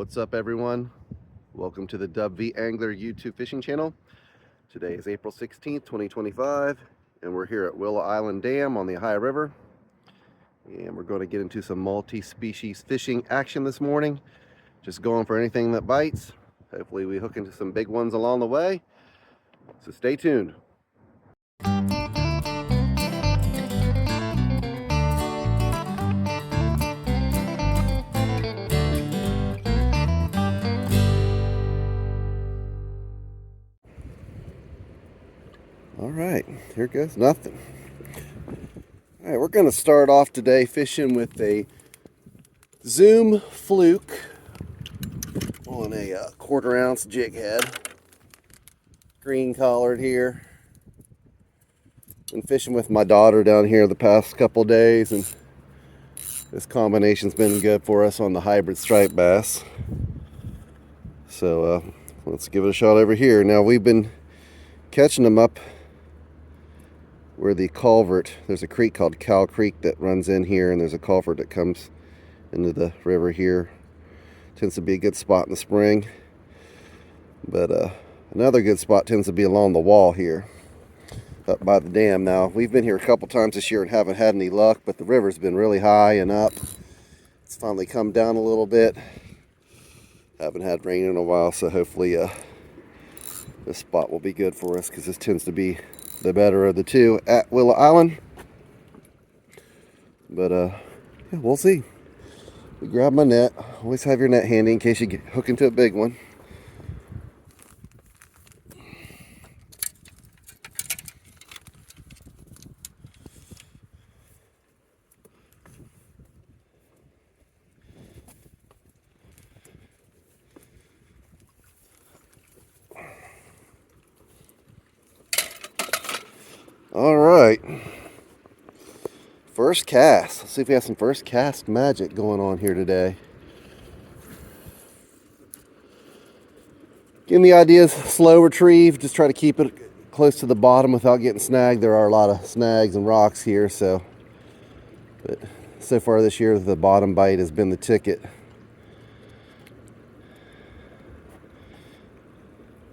What's up, everyone? Welcome to the DubV Angler YouTube fishing channel. Today is April 16th, 2025, and we're here at Willow Island Dam on the Ohio River. And we're going to get into some multi-species fishing action this morning. Just going for anything that bites. Hopefully we hook into some big ones along the way. So stay tuned. All right, here goes nothing. All right, we're going to start off today fishing with a Zoom fluke on a 1/4 ounce jig head. Green collared here. Been fishing with my daughter down here the past couple days, and this combination's been good for us on the hybrid striped bass. So let's give it a shot over here. Now we've been catching them up where the culvert, there's a creek called Cow Creek that runs in here, and there's a culvert that comes into the river here. Tends to be a good spot in the spring, but another good spot tends to be along the wall here up by the dam. Now we've been here a couple times this year and haven't had any luck, but the river's been really high and up. It's finally come down a little bit. Haven't had rain in a while, so hopefully this spot will be good for us, because this tends to be the better of the two at Willow Island. But yeah, we'll see. We grab my net. Always have your net handy in case you hook into a big one. All right, first cast. Let's see if we have some first cast magic going on here today. Give me ideas. Slow retrieve. Just try to keep it close to the bottom without getting snagged. There are a lot of snags and rocks here, but so far this year the bottom bite has been the ticket.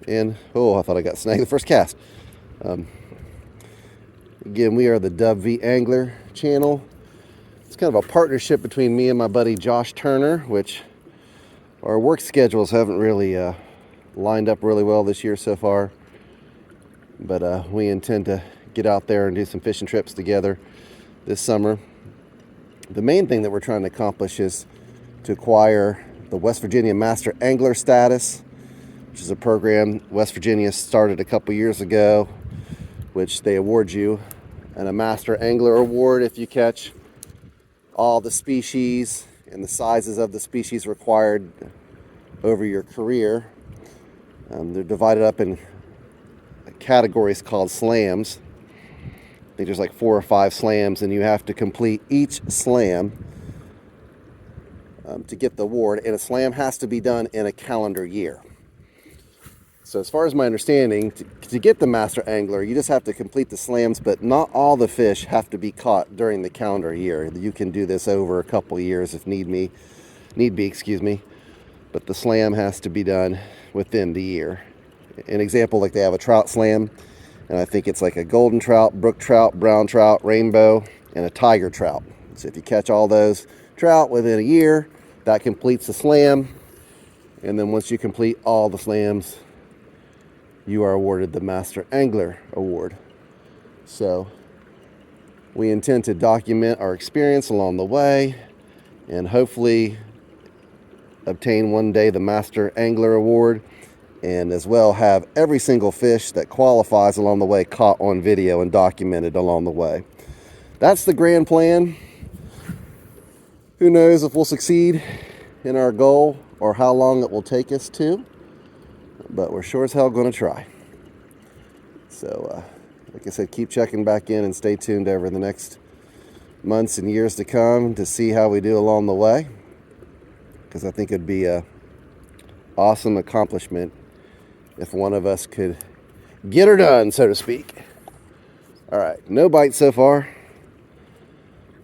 And oh, I thought I got snagged the first cast. Again, we are the DubV Angler channel. It's kind of a partnership between me and my buddy Josh Turner, which our work schedules haven't really lined up really well this year so far. But we intend to get out there and do some fishing trips together this summer. The main thing that we're trying to accomplish is to acquire the West Virginia Master Angler status, which is a program West Virginia started a couple years ago, which they award you a Master Angler award if you catch all the species and the sizes of the species required over your career. They're divided up in categories called slams. I think there's like 4 or 5 slams, and you have to complete each slam to get the award, and a slam has to be done in a calendar year. So as far as my understanding, to get the Master Angler, you just have to complete the slams, but not all the fish have to be caught during the calendar year. You can do this over a couple years if need be, but the slam has to be done within the year. An example, like they have a trout slam, and I think it's like a golden trout, brook trout, brown trout, rainbow, and a tiger trout. So if you catch all those trout within a year, that completes the slam. And then once you complete all the slams, you are awarded the Master Angler Award. So we intend to document our experience along the way and hopefully obtain one day the Master Angler Award, and as well have every single fish that qualifies along the way caught on video and documented along the way. That's the grand plan. Who knows if we'll succeed in our goal or how long it will take us to, but we're sure as hell going to try. So, like I said, keep checking back in and stay tuned over the next months and years to come to see how we do along the way, because I think it'd be an awesome accomplishment if one of us could get her done, so to speak. All right, no bites so far.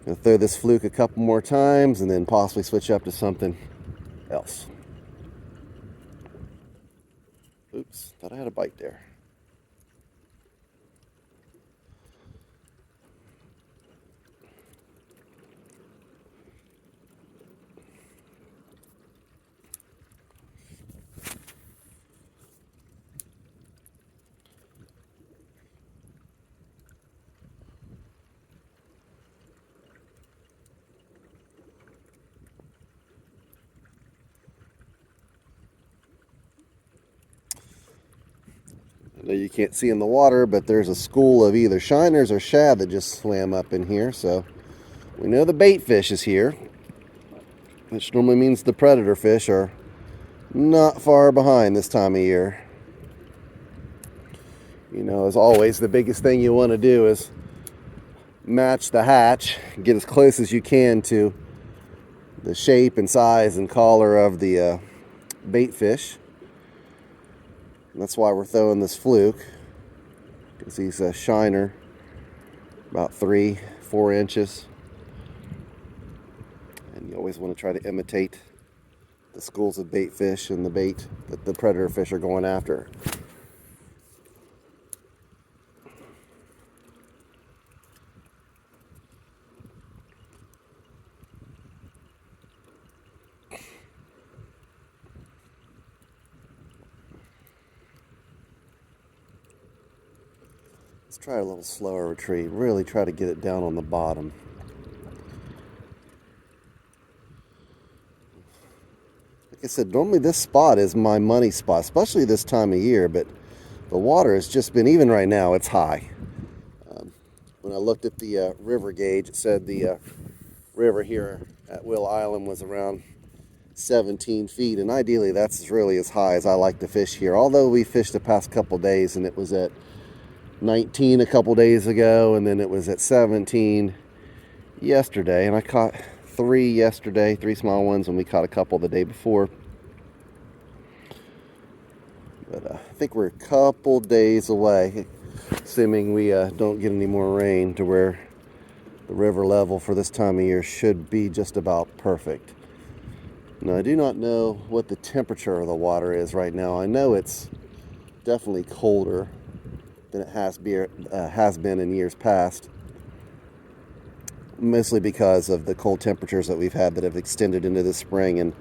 I'll throw this fluke a couple more times and then possibly switch up to something else. Oops, thought I had a bite there. I know you can't see in the water, but there's a school of either shiners or shad that just swam up in here, so we know the bait fish is here, which normally means the predator fish are not far behind this time of year. You know, as always, the biggest thing you want to do is match the hatch, get as close as you can to the shape and size and color of the bait fish. And that's why we're throwing this fluke, because he's a shiner, about 3-4 inches. And you always want to try to imitate the schools of bait fish and the bait that the predator fish are going after. Let's try a little slower retreat. Really try to get it down on the bottom. Like I said, normally this spot is my money spot, especially this time of year, but the water has just been, even right now, it's high. When I looked at the river gauge, it said the river here at Will Island was around 17 feet, and ideally that's really as high as I like to fish here. Although we fished the past couple days and it was at 19 a couple days ago, and then it was at 17 yesterday, and I caught 3 yesterday, 3 small ones, and we caught a couple the day before. But I think we're a couple days away, assuming we don't get any more rain, to where the river level for this time of year should be just about perfect. Now, I do not know what the temperature of the water is right now. I know it's definitely colder than it has been in years past, mostly because of the cold temperatures that we've had that have extended into the spring and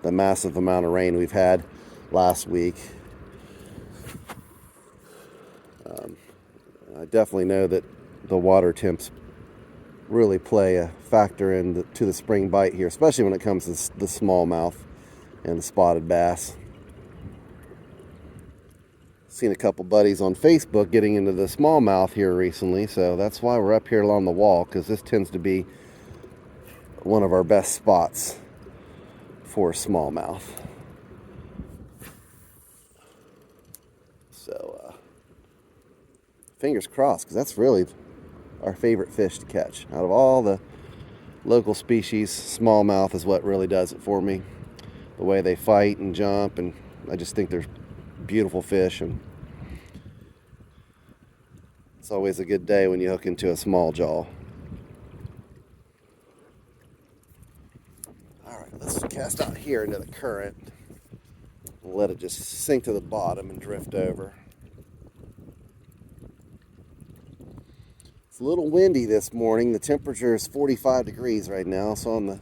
the massive amount of rain we've had last week. I definitely know that the water temps really play a factor to the spring bite here, especially when it comes to the smallmouth and the spotted bass. Seen a couple buddies on Facebook getting into the smallmouth here recently, so that's why we're up here along the wall, because this tends to be one of our best spots for smallmouth. So fingers crossed, because that's really our favorite fish to catch. Out of all the local species, smallmouth is what really does it for me. The way they fight and jump, and I just think they're beautiful fish, and it's always a good day when you hook into a small jaw. Alright, let's cast out here into the current and let it just sink to the bottom and drift over. It's a little windy this morning. The temperature is 45 degrees right now, so on the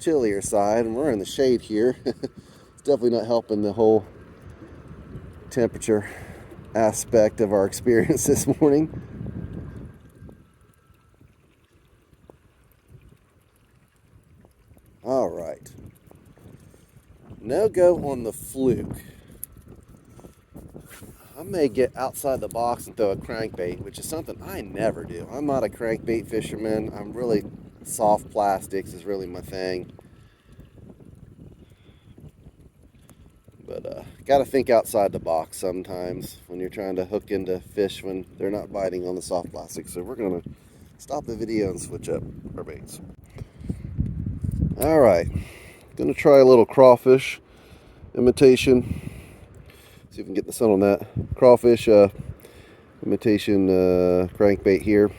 chillier side, and we're in the shade here. It's definitely not helping the whole temperature aspect of our experience this morning. All right, no go on the fluke. I may get outside the box and throw a crankbait, which is something I never do. I'm not a crankbait fisherman. I'm really, soft plastics is really my thing. But got to think outside the box sometimes when you're trying to hook into fish when they're not biting on the soft plastic. So we're going to stop the video and switch up our baits. All right, going to try a little crawfish imitation. See if we can get the sun on that. Crawfish imitation crankbait here.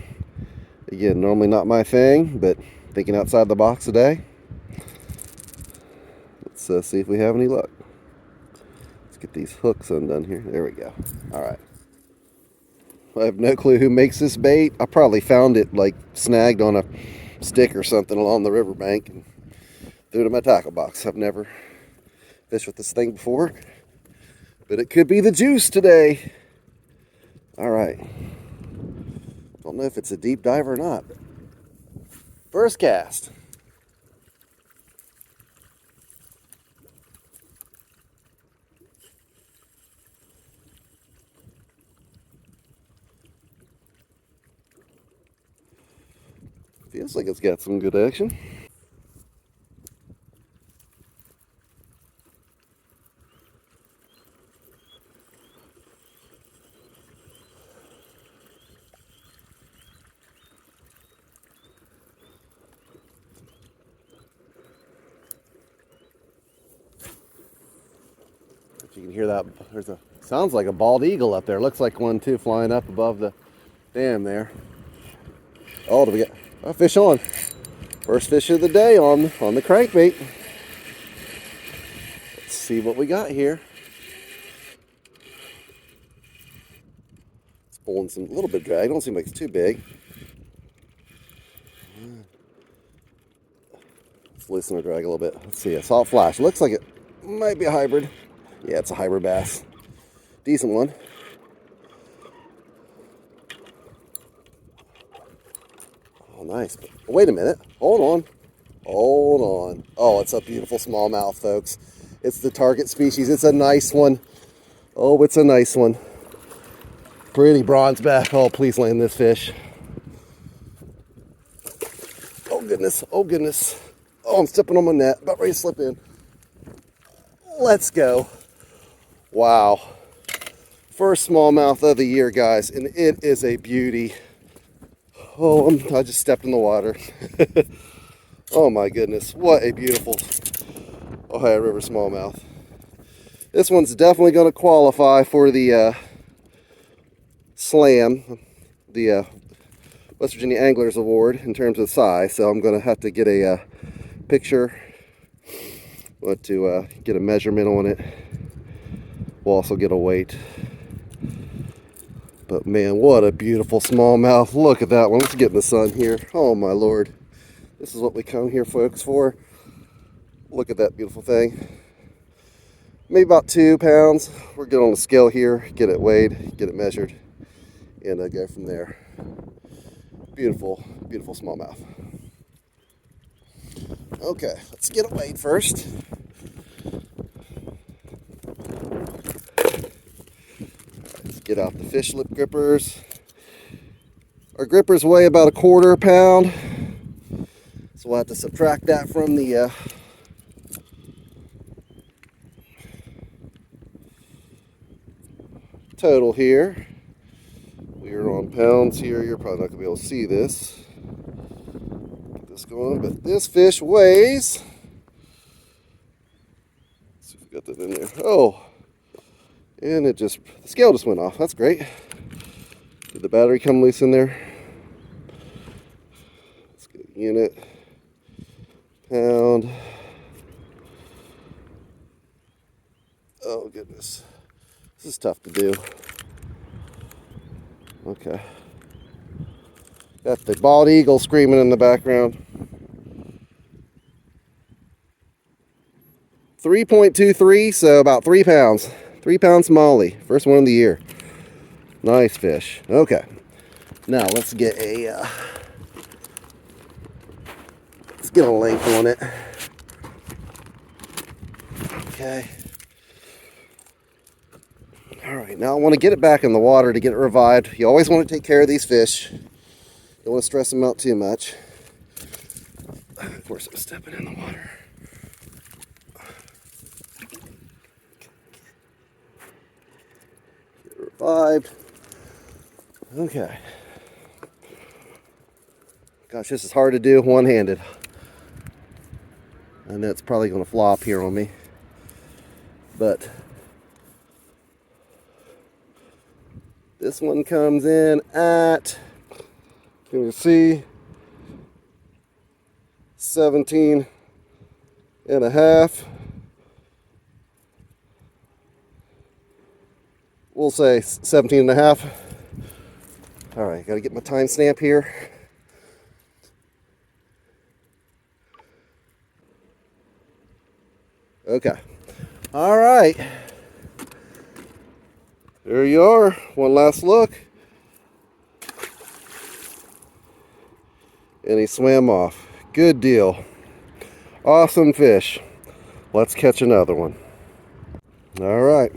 Again, normally not my thing, but thinking outside the box today. Let's see if we have any luck. get these hooks undone here. There we go. All right. I have no clue who makes this bait. I probably found it like snagged on a stick or something along the riverbank and threw it in my tackle box. I've never fished with this thing before, but it could be the juice today. All right. Don't know if it's a deep dive or not. First cast. Feels like it's got some good action. If you can hear that, sounds like a bald eagle up there. Looks like one too, flying up above the dam there. Oh, do we get a fish on? First fish of the day on the crankbait. Let's see what we got here. It's pulling a little bit drag. Don't seem like it's too big. Let's loosen our drag a little bit. Let's see, a salt flash. Looks like it might be a hybrid. Yeah, it's a hybrid bass. Decent one. Oh, nice. But wait a minute. Hold on. Hold on. Oh, it's a beautiful smallmouth, folks. It's the target species. It's a nice one. Oh, it's a nice one. Pretty bronze back. Oh, please land this fish. Oh, goodness. Oh, goodness. Oh, I'm stepping on my net. About ready to slip in. Let's go. Wow. First smallmouth of the year, guys. And it is a beauty. Oh, I just stepped in the water. Oh my goodness, what a beautiful Ohio River smallmouth. This one's definitely going to qualify for the SLAM, the West Virginia Anglers Award in terms of size. So I'm going to have to get a picture, want to get a measurement on it. We'll also get a weight. But man, what a beautiful smallmouth. Look at that one. Let's get in the sun here. Oh my Lord. This is what we come here, folks, for. Look at that beautiful thing. Maybe about 2 pounds. We're getting on the scale here, get it weighed, get it measured, and go from there. Beautiful, beautiful smallmouth. Okay, let's get it weighed first. Let's get out the fish lip grippers. Our grippers weigh about 1/4 pound. So we'll have to subtract that from the total here. We are on pounds here. You're probably not going to be able to see this. Get this going. But this fish weighs... Let's see if we got that in there. Oh! And the scale just went off. That's great. Did the battery come loose in there? Let's get a unit. Pound. Oh goodness, this is tough to do. Okay, got the bald eagle screaming in the background. 3.23, so about 3 pounds. 3 pound smallie, first one of the year. Nice fish. Okay, now let's get a length on it. Okay. All right, now I want to get it back in the water to get it revived. You always want to take care of these fish. Don't want to stress them out too much. Of course, I'm stepping in the water. Get it revived. Okay. Gosh, this is hard to do one-handed. I know it's probably going to flop here on me, but this one comes in at, you can see, 17 and a half. we'll say 17 and a half. All right, gotta get my time stamp here. Okay. All right. There you are. One last look. And he swam off. Good deal. Awesome fish. Let's catch another one. All right.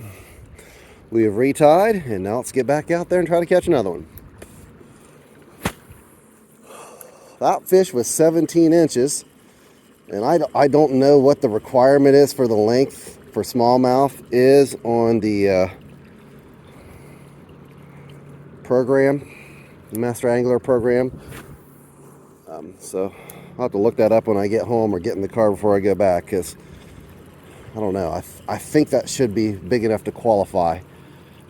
We have retied, and now let's get back out there and try to catch another one. That fish was 17 inches, and I don't know what the requirement is for the length for smallmouth is on the program, the Master Angler program. So I'll have to look that up when I get home or get in the car before I go back, because I don't know. I think that should be big enough to qualify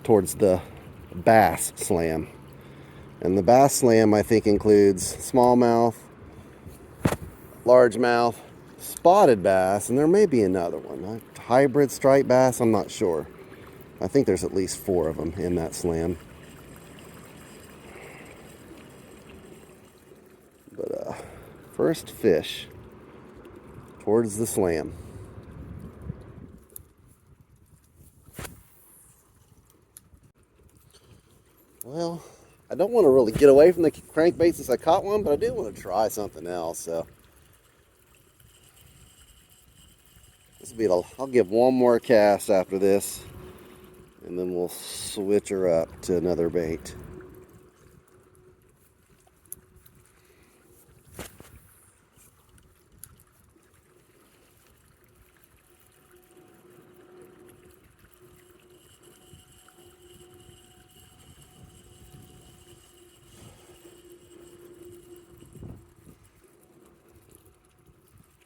towards the bass slam. And the bass slam, I think, includes smallmouth, largemouth, spotted bass, and there may be another one. Hybrid striped bass, I'm not sure. I think there's at least 4 of them in that slam. But first fish towards the slam. Well, I don't want to really get away from the crankbait since I caught one, but I do want to try something else. So this will be I'll give one more cast after this, and then we'll switch her up to another bait.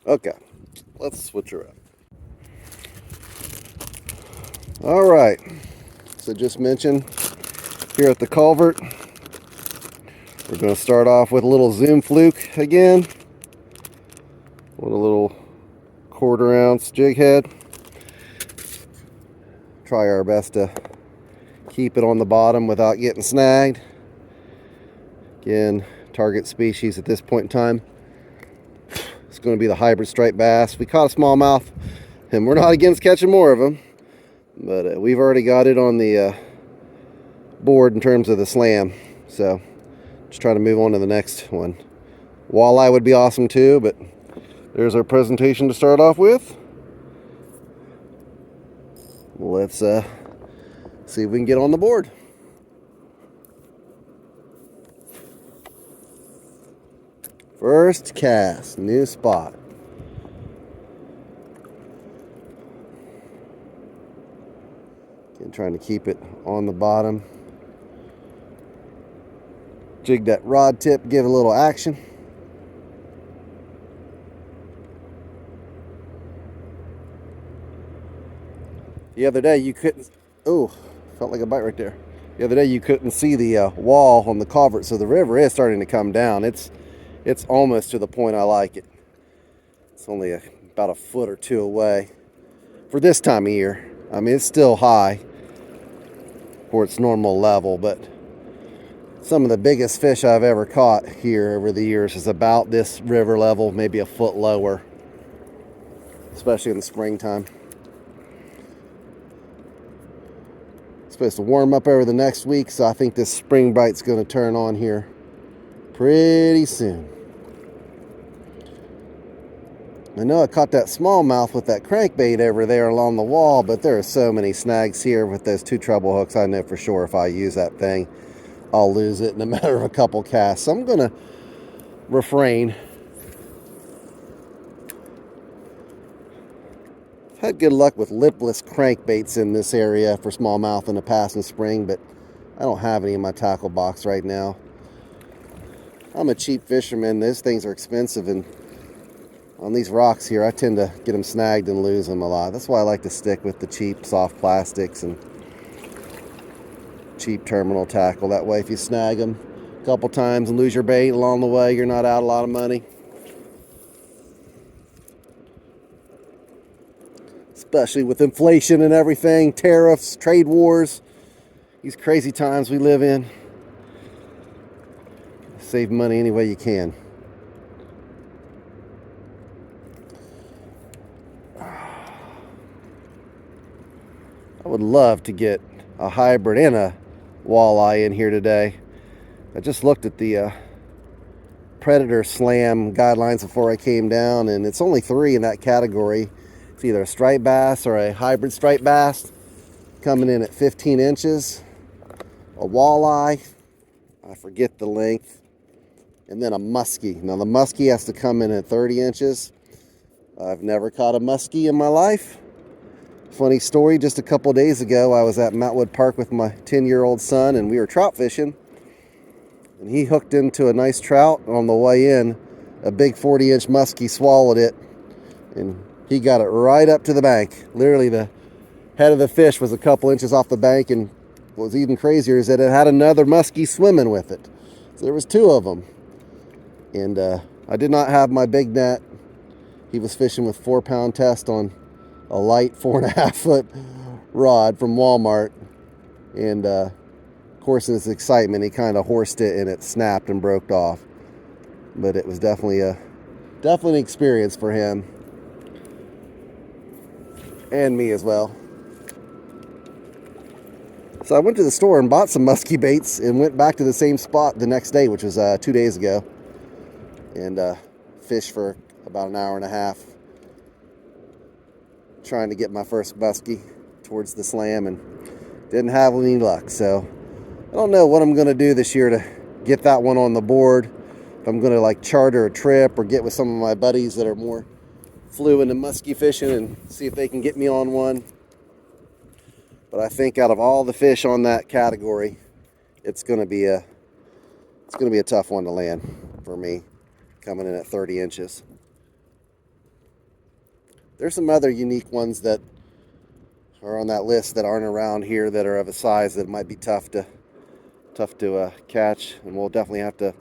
Okay, let's switch her up. All right, so just mentioned here at the culvert, we're going to start off with a little zoom fluke again with a little 1/4 ounce jig head. Try our best to keep it on the bottom without getting snagged. Again, target species at this point in time, it's going to be the hybrid striped bass. We caught a smallmouth, and we're not against catching more of them, but we've already got it on the board in terms of the slam. So just trying to move on to the next one. Walleye would be awesome too, but there's our presentation to start off with. Let's see if we can get on the board. First cast, new spot. Again, trying to keep it on the bottom. Jig that rod tip, give it a little action. The other day you couldn't, oh, felt like a bite right there. The other day you couldn't see the wall on the culvert, so the river is starting to come down. It's almost to the point I like it. It's only about 1 foot or 2 away for this time of year. I mean, it's still high for its normal level, but some of the biggest fish I've ever caught here over the years is about this river level, maybe 1 foot lower, especially in the springtime. It's supposed to warm up over the next week, so I think this spring bite's going to turn on here pretty soon. I know I caught that smallmouth with that crankbait over there along the wall, but there are so many snags here with those 2 treble hooks. I know for sure if I use that thing, I'll lose it in a matter of a couple casts. So I'm going to refrain. I've had good luck with lipless crankbaits in this area for smallmouth in the past and spring, but I don't have any in my tackle box right now. I'm a cheap fisherman. Those things are expensive, and on these rocks here, I tend to get them snagged and lose them a lot. That's why I like to stick with the cheap soft plastics and cheap terminal tackle. That way, if you snag them a couple times and lose your bait along the way, you're not out a lot of money. Especially with inflation and everything, tariffs, trade wars. These crazy times we live in. Save money any way you can. I would love to get a hybrid and a walleye in here today. I just looked at the Predator Slam guidelines before I came down, and it's only 3 in that category. It's either a striped bass or a hybrid striped bass, coming in at 15 inches. A walleye, I forget the length, and then a muskie. Now the muskie has to come in at 30 inches. I've never caught a muskie in my life. Funny story, just a couple days ago, I was at Mountainwood Park with my 10-year-old son, and we were trout fishing. And he hooked into a nice trout. On the way in, a big 40-inch muskie swallowed it, and he got it right up to the bank. Literally, the head of the fish was a couple inches off the bank, and what was even crazier is that it had another muskie swimming with it. So there was 2 of them. And I did not have my big net. He was fishing with 4-pound test on a light 4.5-foot rod from Walmart, and of course in his excitement he kind of horsed it and it snapped and broke off. But it was definitely an experience for him and me as well. So I went to the store and bought some muskie baits and went back to the same spot the next day, which was 2 days ago, and fished for about an hour and a half trying to get my first muskie towards the slam, and didn't have any luck. So I don't know what I'm going to do this year to get that one on the board. If I'm going to like charter a trip or get with some of my buddies that are more fluent in muskie fishing and see if they can get me on one. But I think out of all the fish on that category, it's going to be a tough one to land for me, coming in at 30 inches. There's some other unique ones that are on that list that aren't around here that are of a size that might be tough to catch, and we'll definitely have to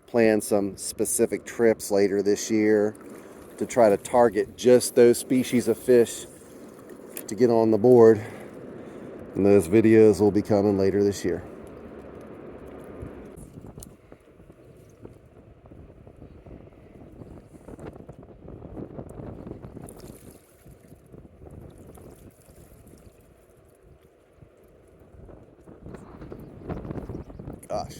plan some specific trips later this year to try to target just those species of fish to get on the board, and those videos will be coming later this year. Gosh.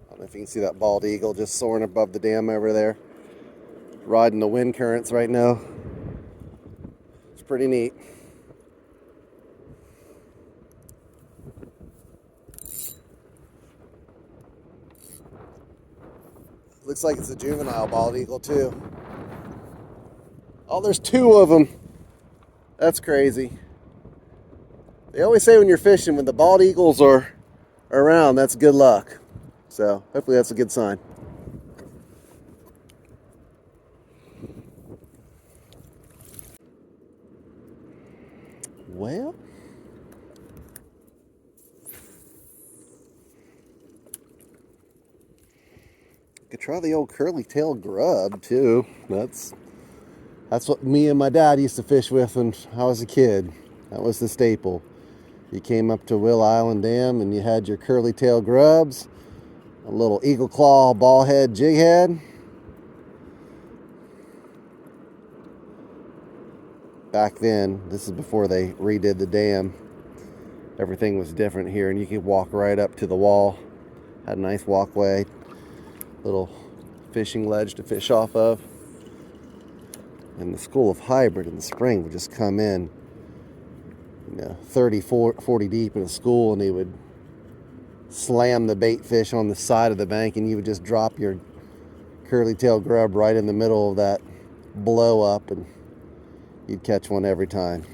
I don't know if you can see that bald eagle just soaring above the dam over there, riding the wind currents right now. It's pretty neat. Looks like it's a juvenile bald eagle too. Oh, there's 2 of them. That's crazy. They always say when you're fishing, when the bald eagles are around, that's good luck. So hopefully that's a good sign. Well, could try the old curly tail grub too. That's what me and my dad used to fish with when I was a kid. That was the staple. You came up to Will Island Dam and you had your curly tail grubs, a little eagle claw ball head jig head. Back then, this is before they redid the dam, everything was different here, and you could walk right up to the wall. Had a nice walkway, little fishing ledge to fish off of. And the school of hybrid in the spring would just come in, 30, 40 deep in a school, and they would slam the bait fish on the side of the bank, and you would just drop your curly tail grub right in the middle of that blow up, and you'd catch one every time.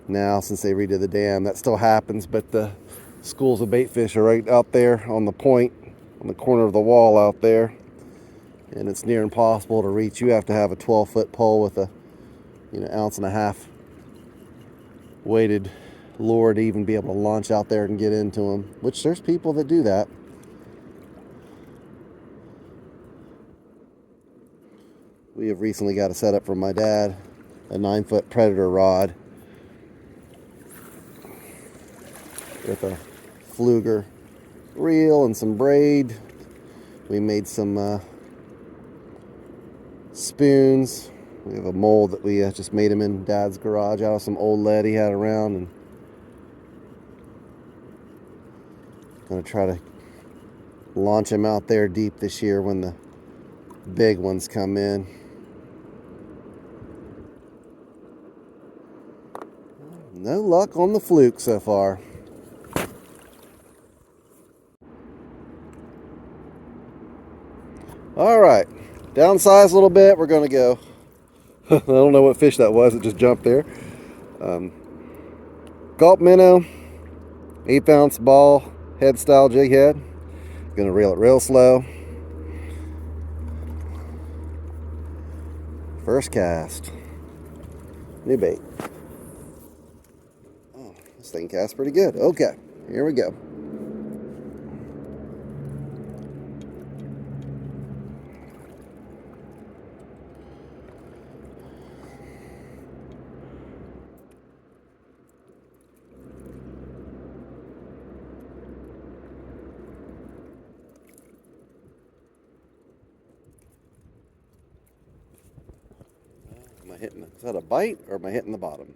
Now, since they redid the dam, that still happens, but the schools of bait fish are right out there on the point, on the corner of the wall out there, and it's near impossible to reach. You have to have a 12-foot pole with a 1.5 ounce weighted lure to even be able to launch out there and get into them, which there's people that do that. We have recently got a setup from my dad, a 9-foot predator rod with a fluger reel and some braid. We made some spoons. We have a mold that we just made him in Dad's garage out of some old lead he had around, and gonna try to launch him out there deep this year when the big ones come in. No luck on the fluke so far. All right, downsize a little bit. We're gonna go. I don't know what fish that was. It just jumped there. Gulp minnow, 1/8 ounce ball, head style jig head. Gonna reel it real slow. First cast. New bait. Oh, this thing casts pretty good. Okay, here we go. Am I hitting? Is that a bite or am I hitting the bottom?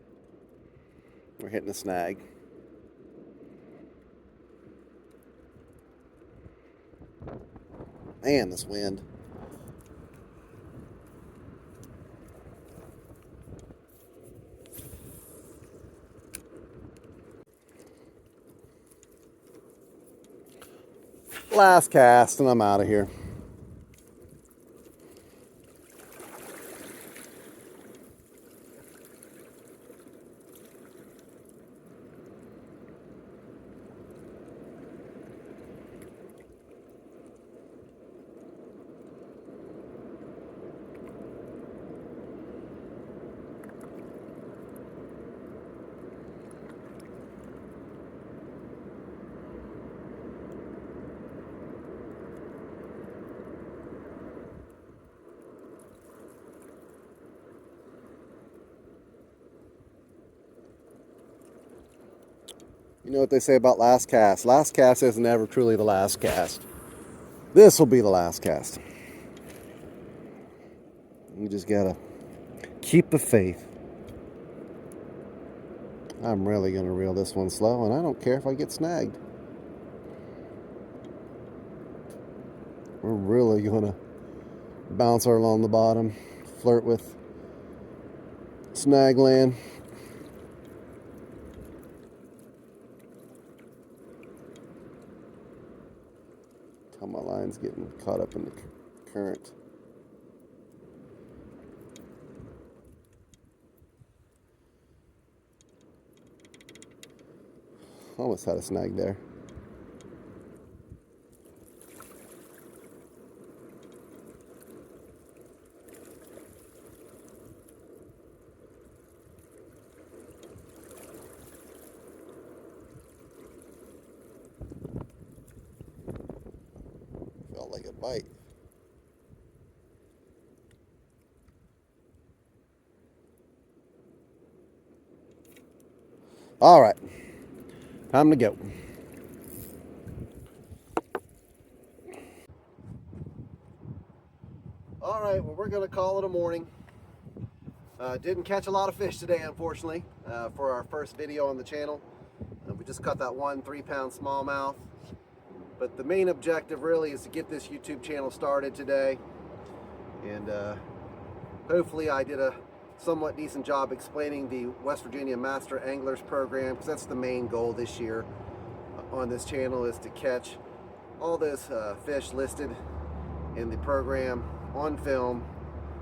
We're hitting a snag. Man, this wind. Last cast and I'm out of here. You know what they say about last cast? Last cast is never truly the last cast. This will be the last cast. You just gotta keep the faith. I'm really gonna reel this one slow, and I don't care if I get snagged. We're really gonna bounce her along the bottom, flirt with snag land. How my line's getting caught up in the current. Almost had a snag there. Felt like a bite. All right, time to go. All right, well, we're gonna call it a morning. Didn't catch a lot of fish today, unfortunately, for our first video on the channel. We just caught that 1 3-pound smallmouth. But the main objective really is to get this YouTube channel started today. And hopefully I did a somewhat decent job explaining the West Virginia Master Anglers program, because that's the main goal this year on this channel, is to catch all those fish listed in the program on film,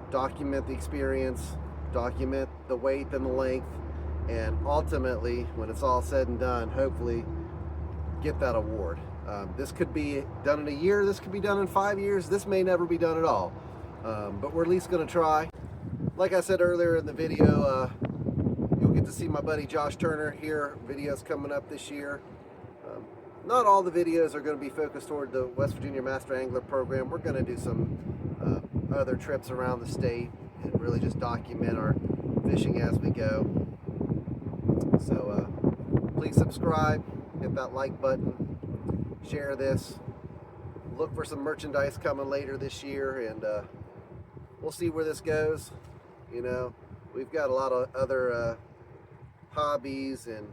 document the experience, document the weight and the length, and ultimately, when it's all said and done, hopefully get that award. This could be done in a year, this could be done in 5 years, this may never be done at all, but we're at least going to try. Like I said earlier in the video, you'll get to see my buddy Josh Turner here, videos coming up this year. not all the videos are going to be focused toward the West Virginia Master Angler program. We're going to do some other trips around the state and really just document our fishing as we go. So please subscribe, hit that like button, share this. Look for some merchandise coming later this year, and we'll see where this goes. You know, we've got a lot of other hobbies and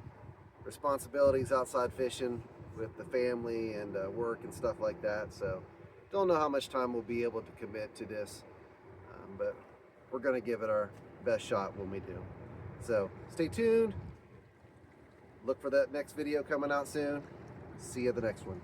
responsibilities outside fishing with the family and work and stuff like that. So don't know how much time we'll be able to commit to this, but we're going to give it our best shot when we do. So stay tuned. Look for that next video coming out soon. See you at the next one.